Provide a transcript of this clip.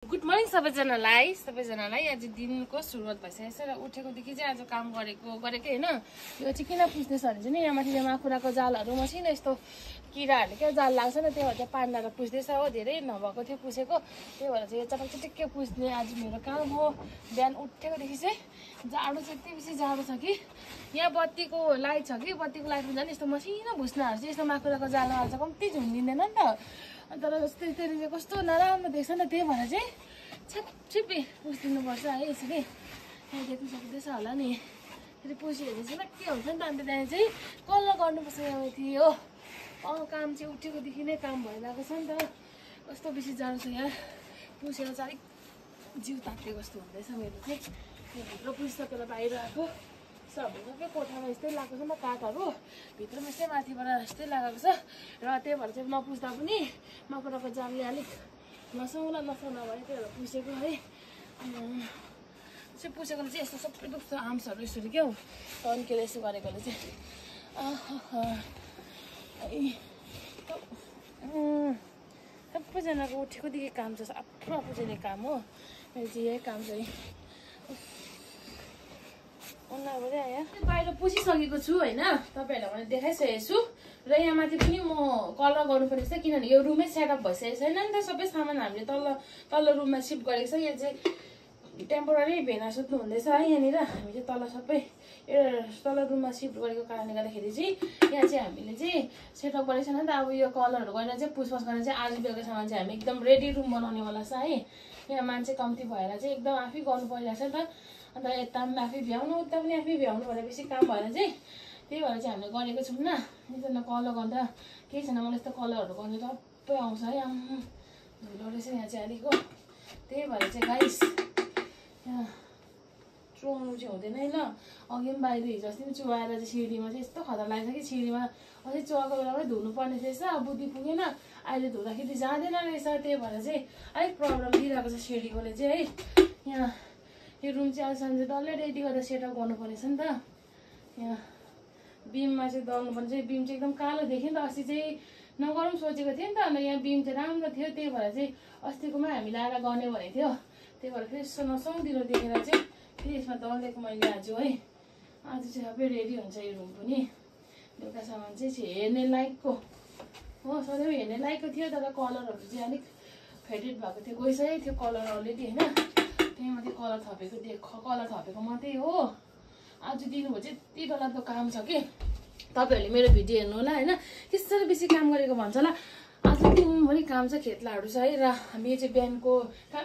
Good morning सबैजनालाई आज दिनको सुरुवात भइसकेको छ र उठेकोदेखि चाहिँ आज काम गरेकै हैन। यो चाहिँ किन पुस्दैछ भने चाहिँ यहाँ माथि माकुराको जालहरू मसिनो यस्तो किराहरूले क्या जाल लाग्छ नि, त्यही भएर चाहिँ पानीबाट पुस्दैछ हो। धेरै नभएको थियो पुसेको, त्यही भएर चाहिँ यो चटक्कै पुस्ने आज मेरो काम हो। बिहान उठेकोदेखि चाहिँ जाडो चाहिँ यति बेसी जाडो छ कि यहाँ बत्तीको लाइट छ कि बत्तीको लाइटमा झन् यस्तो मसिनो भुस्नाहरू चाहिँ यस्तो माकुराको जालमा हाल्छ, कम्ती झुन्डिँदैन नि त। अन्त त्यसले चाहिँ कस्तो नराम्रो देख्छ नि त, त्यही भएर चाहिँ छ्यापछिपी पुसिदिनुपर्छ है। यसरी यहाँ देख्नु सक्दैछ होला नि, फेरि पुसिहेर्नु चाहिँ के हुन्छ नि त। अन्त त्यहाँ चाहिँ कलर गर्नुपर्छ यहाँ माथि हो। काम चाहिँ उठेकोदेखि नै काम भइरहेको छ नि त। कस्तो बेसी जाडो छ यहाँ, पुसेर चाहिँ अलिक जिउ तात्ते कस्तो हुँदैछ मेरो चाहिँ। भित्र पुसिसकेर बाहिर आएको सबै कोठामा यस्तै लगाएको छ, म काठहरू भित्रमा यस्तै माथिबाट यस्तै लगाएको छ र त्यही भएर चाहिँ नपुस्दा पनि माकुराको जालले अलिक नसाउला भयो, त्यही भएर पुसेको है। चाहिँ पुसेकोले चाहिँ यस्तो सबै दुख्छ आर्म्सहरू यसरी क्या हो, तन्केले यसो गरेकोले चाहिँ। सबैजनाको उठेकोदेखि काम छ, आफ्नो आफू चाहिँ काम हो। मेरो चाहिँ यही काम चाहिँ बाहिर पुसिसकेको छु होइन, तपाईँहरूलाई मैले देखाइसकेको छु। र यहाँ माथि पनि म कलर गर्नुपर्ने छ, किनभने यो रुमै सेटअप भइसकेको छैन नि त। सबै सामान हामीले तल्लो रुममा सिफ्ट गरेको छ। यहाँ चाहिँ टेम्पोररी भेना सुत्नु हुँदैछ है यहाँनिर। हामी चाहिँ तल सबै तल्लो रुममा सिफ्ट गरेको कारणले गर्दाखेरि चाहिँ यहाँ चाहिँ हामीले चाहिँ सेटअप गरेको छैन नि त। अब यो कलरहरू गरेर चाहिँ पुसपास गरेर चाहिँ आज बेलुकासम्म चाहिँ हामी एकदम रेडी रुम बनाउनेवाला छ है। यहाँ मान्छे कम्ती भएर चाहिँ एकदम आफै गर्नु परिरहेको छ नि त। अन्त यता पनि आफै भ्याउनु, उता पनि आफै भ्याउनु भनेर बेसी काम भएर चाहिँ त्यही भएर चाहिँ हामीले गरेको छौँ न। एकजना कलर गर्दा केही छैन, मलाई यस्तो कलरहरू गर्नु सबै आउँछ है। धुलो रहेछ यहाँ चाहिँ अलिक हो, त्यही भएर चाहिँ गाइस यहाँ चुहाउनु चाहिँ हुँदैन है ल। अघि पनि बाहिर हिजो अस्ति पनि चुहाएर चाहिँ सिँढीमा चाहिँ यस्तो खतरा लाग्छ कि सिँढीमा अझै चुहाएको बेलामै धुनुपर्ने रहेछ। बुद्धि पुगेन, अहिले धुँदाखेरि जाँदैन रहेछ। त्यही भएर चाहिँ अलिक प्रब्लम दिइरहेको छ सिँढीकोले चाहिँ है। यहाँ यो रुम चाहिँ आज डल्लै रेडी गरेर सेटअप गर्नुपर्ने छ नि त। यहाँ बिममा चाहिँ दल्नुपर्ने चाहिँ बिम चाहिँ एकदम कालो देख्यो नि त। अस्ति चाहिँ नगरौँ सोचेको थिएँ नि त। अन्त यहाँ बिम चाहिँ राम्रो थियो, त्यही भएर चाहिँ अस्तिकोमा हामी लाएर गर्ने भनेको थियो। त्यही भएर फेरि यसो नसौँदिलो देखेर चाहिँ फेरि यसमा दलिदिएको मैले आज है। आज चाहिँ सबै रेडी हुन्छ यो रुम पनि। बेलुका सामान चाहिँ हेर्ने लायकको हो, सधैँ हेर्ने लायकको थियो, तर कलरहरू चाहिँ अलिक फेडेड भएको थियो, गइसकेको थियो कलर अलरेडी होइन। त्यही माथि कलर थपेको मात्रै हो। आज दिनुभयो चाहिँ यति डरलाग्दो काम छ कि तपाईँहरूले मेरो भिडियो हेर्नु होला होइन। त्यसरी बेसी काम गरेको भन्छ होला। आज दिनभरि काम छ, खेतलाहरू छ है। र हामी चाहिँ बिहानको काम